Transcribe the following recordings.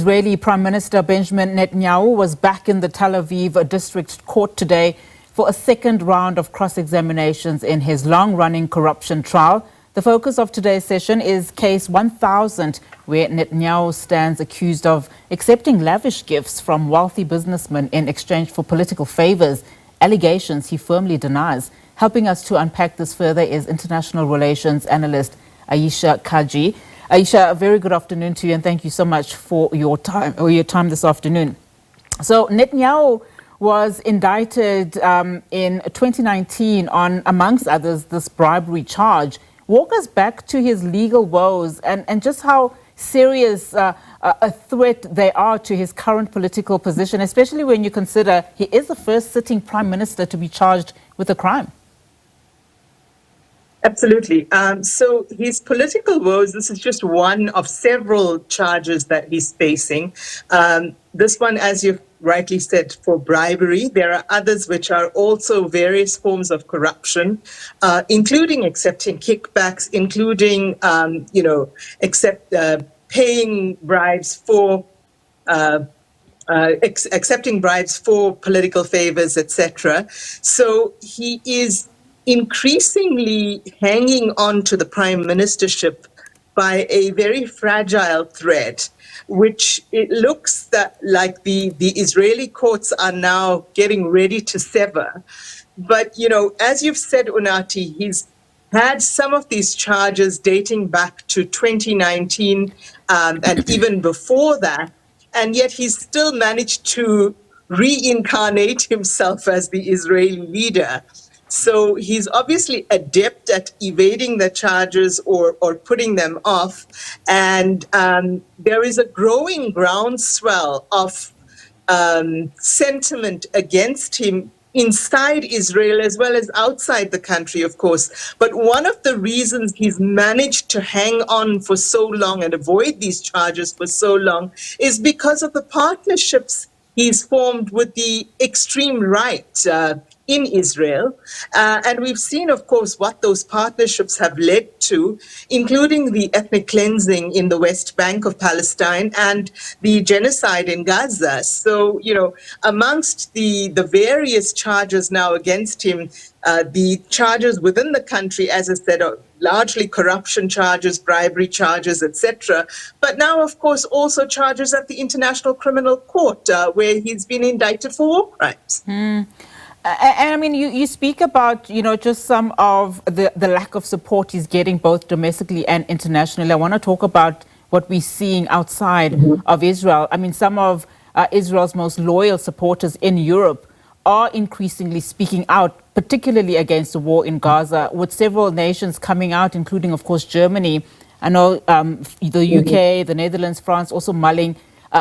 Israeli Prime Minister Benjamin Netanyahu was back in the Tel Aviv District Court today for a second round of cross-examinations in his long-running corruption trial. The focus of today's session is case 1000, where Netanyahu stands accused of accepting lavish gifts from wealthy businessmen in exchange for political favours, allegations he firmly denies. Helping us to unpack this further is International Relations Analyst Ayesha Kajee. Ayesha, a very good afternoon to you, and thank you so much for your time this afternoon. So Netanyahu was indicted in 2019 on, amongst others, this bribery charge. Walk us back to his legal woes and just how serious a threat they are to his current political position, especially when you consider he is the first sitting prime minister to be charged with a crime. Absolutely. So his political woes, this is just one of several charges that he's facing. This one, as you rightly said, for bribery. There are others which are also various forms of corruption, including accepting kickbacks, including, paying bribes for accepting bribes for political favors, etc. So he is increasingly hanging on to the prime ministership by a very fragile thread, which it looks like the Israeli courts are now getting ready to sever. But, as you've said, Unati, he's had some of these charges dating back to 2019 and even before that, and yet he's still managed to reincarnate himself as the Israeli leader. So he's obviously adept at evading the charges or putting them off. And there is a growing groundswell of sentiment against him inside Israel as well as outside the country, of course. But one of the reasons he's managed to hang on for so long and avoid these charges for so long is because of the partnerships he's formed with the extreme right in Israel. And we've seen, of course, what those partnerships have led to, including the ethnic cleansing in the West Bank of Palestine and the genocide in Gaza. So, amongst the various charges now against him, the charges within the country, as I said, are largely corruption charges, bribery charges, etc. But now, of course, also charges at the International Criminal Court, where he's been indicted for war crimes. And I mean, you speak about, just some of the lack of support he's getting both domestically and internationally. I want to talk about what we're seeing outside of Israel. I mean, some of Israel's most loyal supporters in Europe are increasingly speaking out, particularly against the war in Gaza, with several nations coming out, including, of course, Germany. I know the UK, the Netherlands, France also mulling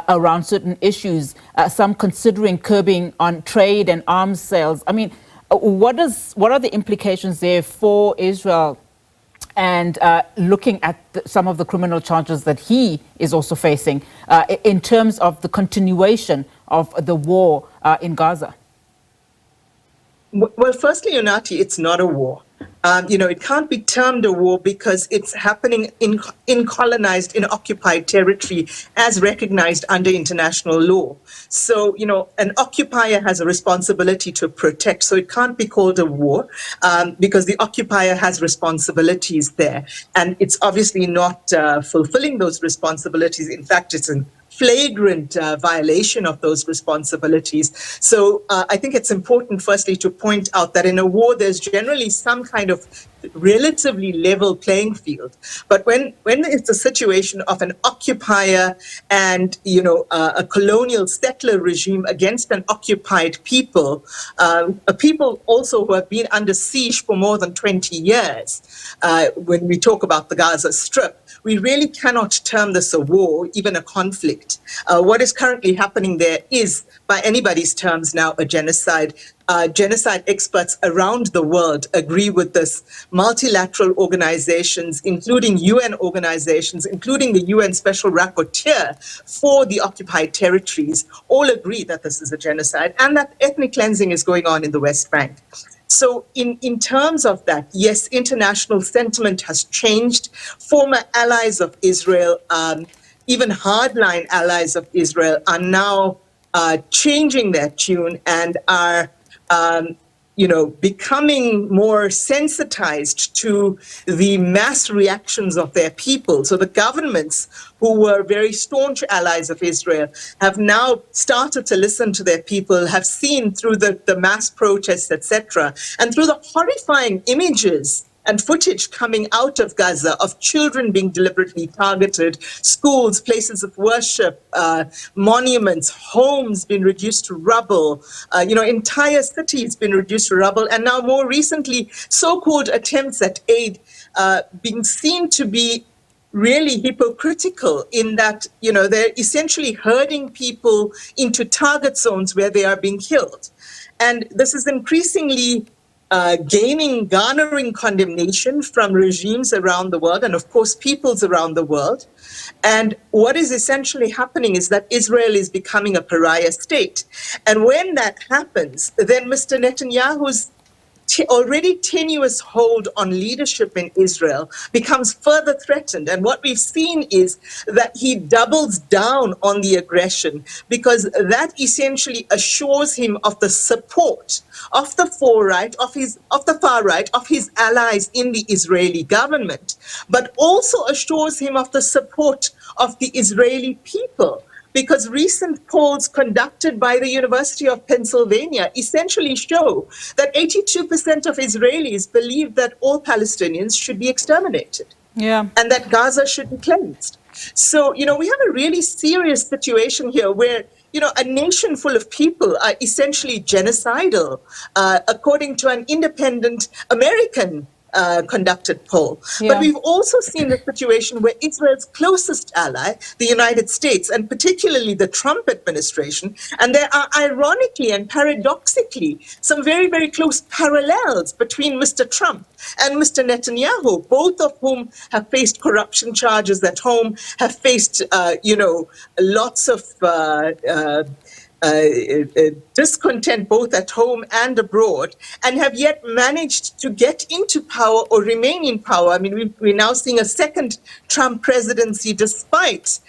around certain issues, some considering curbing on trade and arms sales. I mean, what are the implications there for Israel and looking at some of the criminal charges that he is also facing in terms of the continuation of the war in Gaza? Well, firstly, Unati, it's not a war. It can't be termed a war because it's happening in colonized, in occupied territory as recognized under international law. So, an occupier has a responsibility to protect. So it can't be called a war because the occupier has responsibilities there. And it's obviously not fulfilling those responsibilities. In fact, it's an flagrant violation of those responsibilities. So I think it's important, firstly, to point out that in a war, there's generally some kind of relatively level playing field. But when it's a situation of an occupier and, a colonial settler regime against an occupied people, a people also who have been under siege for more than 20 years, when we talk about the Gaza Strip, we really cannot term this a war, even a conflict. What is currently happening there is, by anybody's terms now, a genocide. Genocide experts around the world agree with this. Multilateral organizations, including UN organizations, including the UN Special Rapporteur for the occupied territories, all agree that this is a genocide and that ethnic cleansing is going on in the West Bank. So in terms of that, yes, international sentiment has changed. Former allies of Israel, even hardline allies of Israel are now changing their tune and are becoming more sensitized to the mass reactions of their people. So the governments who were very staunch allies of Israel have now started to listen to their people, have seen through the mass protests, etc., and through the horrifying images and footage coming out of Gaza of children being deliberately targeted, schools, places of worship, monuments, homes being reduced to rubble, entire cities being reduced to rubble, and now more recently, so-called attempts at aid being seen to be really hypocritical in that, they're essentially herding people into target zones where they are being killed. And this is increasingly garnering condemnation from regimes around the world and, of course, peoples around the world. And what is essentially happening is that Israel is becoming a pariah state. And when that happens, then Mr. Netanyahu's already tenuous hold on leadership in Israel becomes further threatened. And what we've seen is that he doubles down on the aggression, because that essentially assures him of the support of the far right, of his allies in the Israeli government, but also assures him of the support of the Israeli people. Because recent polls conducted by the University of Pennsylvania essentially show that 82% of Israelis believe that all Palestinians should be exterminated. Yeah. And that Gaza should be cleansed. So, we have a really serious situation here where, a nation full of people are essentially genocidal, according to an independent American conducted poll. Yeah. But we've also seen the situation where Israel's closest ally, the United States, and particularly the Trump administration, and there are ironically and paradoxically some very, very close parallels between Mr. Trump and Mr. Netanyahu, both of whom have faced corruption charges at home, have faced, lots of discontent both at home and abroad, and have yet managed to get into power or remain in power. I mean, we're now seeing a second Trump presidency, despite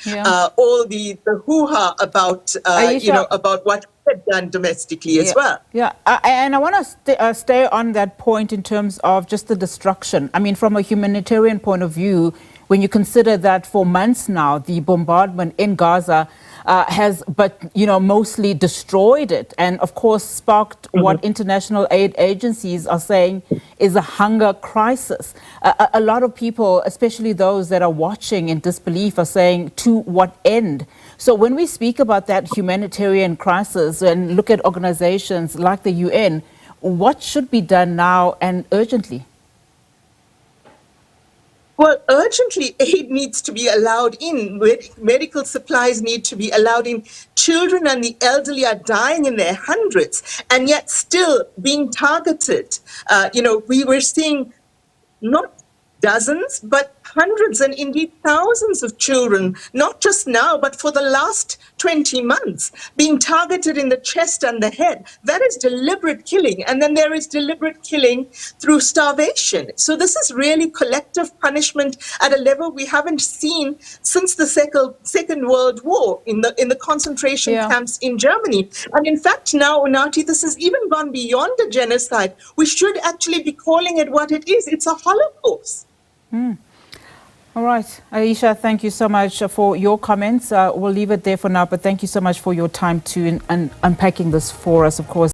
all the hoo-ha about, about what he had done domestically as well. Yeah, and I want to stay on that point in terms of just the destruction. I mean, from a humanitarian point of view, when you consider that for months now, the bombardment in Gaza has mostly destroyed it, and of course sparked what international aid agencies are saying is a hunger crisis. A lot of people, especially those that are watching in disbelief, are saying, to what end? So when we speak about that humanitarian crisis and look at organizations like the UN, what should be done now and urgently? Well, urgently, aid needs to be allowed in. Medical supplies need to be allowed in. Children and the elderly are dying in their hundreds, and yet still being targeted. We were seeing not dozens, but hundreds and indeed thousands of children, not just now, but for the last 20 months, being targeted in the chest and the head. That is deliberate killing. And then there is deliberate killing through starvation. So this is really collective punishment at a level we haven't seen since the Second World War in the concentration camps in Germany. And in fact, now, Unati, this has even gone beyond a genocide. We should actually be calling it what it is. It's a Holocaust. All right. Ayesha, thank you so much for your comments. We'll leave it there for now, but thank you so much for your time to unpacking this for us, of course.